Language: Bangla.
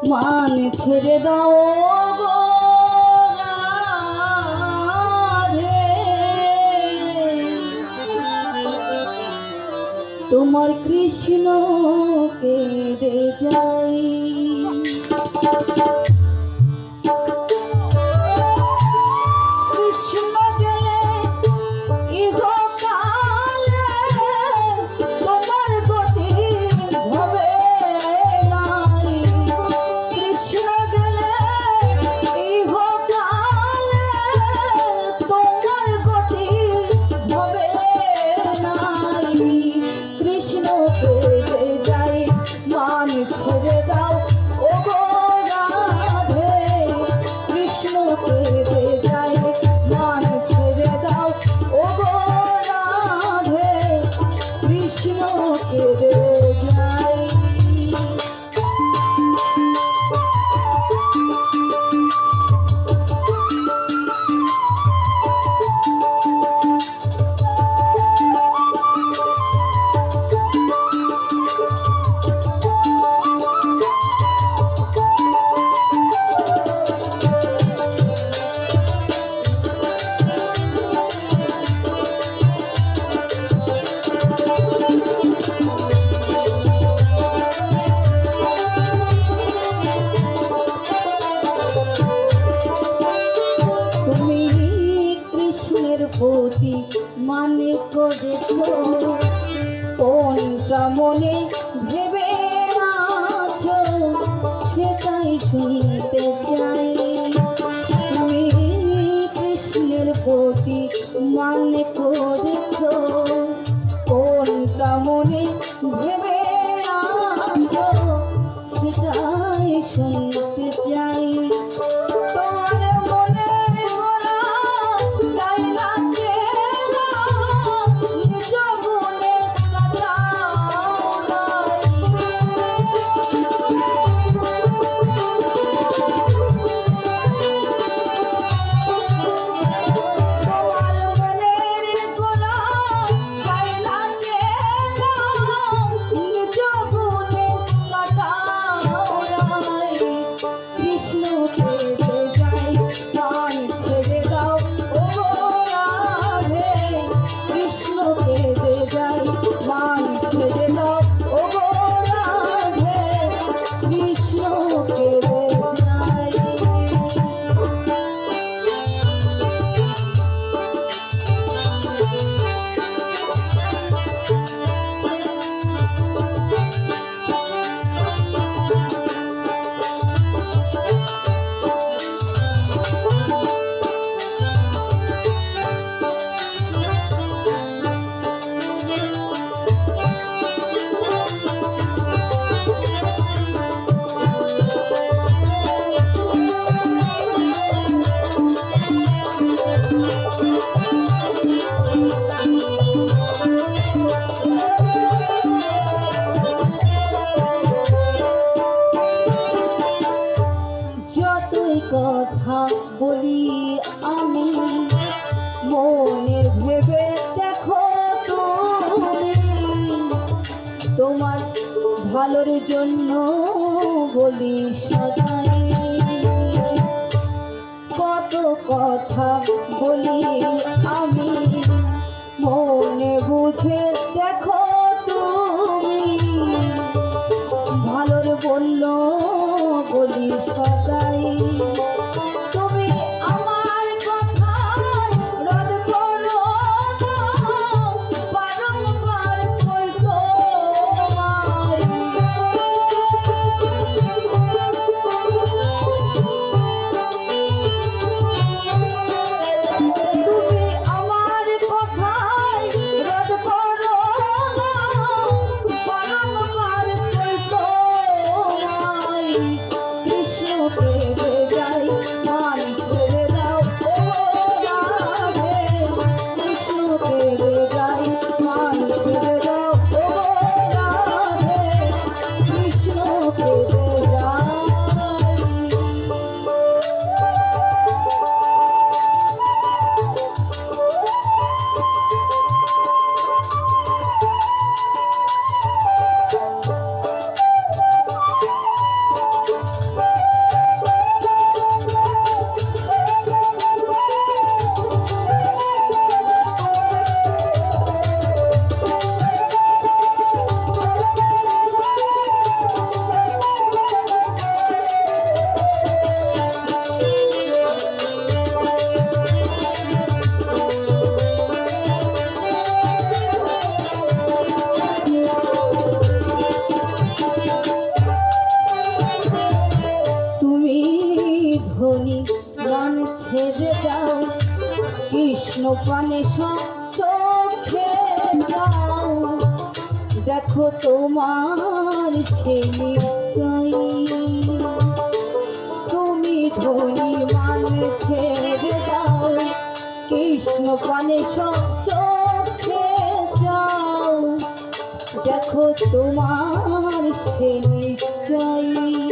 মান ছেড়ে দাও গো রাধে, তোমার কৃষ্ণকে দে যাই। কৃষ্ণ গেলে ইহকালে তোমার গতি হবে নাই। কৃষ্ণ গেলে ইহকালে তোমার গতি হবে নাই। কৃষ্ণকে দে যাই, মান ছেড়ে দাও ও গো রাধে, কৃষ্ণকে দে যাই, মান ছেড়ে দাও ও গো রাধে, কৃষ্ণকে দে যাই। প্রতি মানে করেছ কোনটা মনে ভেবে আছো সেটাই শুনতে চাই। তুমি কৃষ্ণের প্রতি মানে করেছ কোনটা মনে ভেবে আছো সেটাই শুনতে চাই। কথা বলি আমি মনের ভেবে দেখো তুমি, তোমার ভালোর জন্য বলি সদাই। কত কথা বলি আমি মনে বুঝে দেখো তুমি, ভালোর বলল বলি সদাই। তুমি আমার কথা রদ করো না, বারংবার কই তোমায়। তুমি আমার কথাই রদ করো না, বারংবার কই তোমায়। কৃষ্ণকে ধনী গান ছেড়ে দাও, কৃষ্ণ পানে সব চোখে যাও, দেখো তোমার সে নিশ্চয়। তুমি ধনী মান ছেড়ে দাও, কৃষ্ণ পানে সব চোখে যাও, দেখো তোমার সে নিশ্চয়।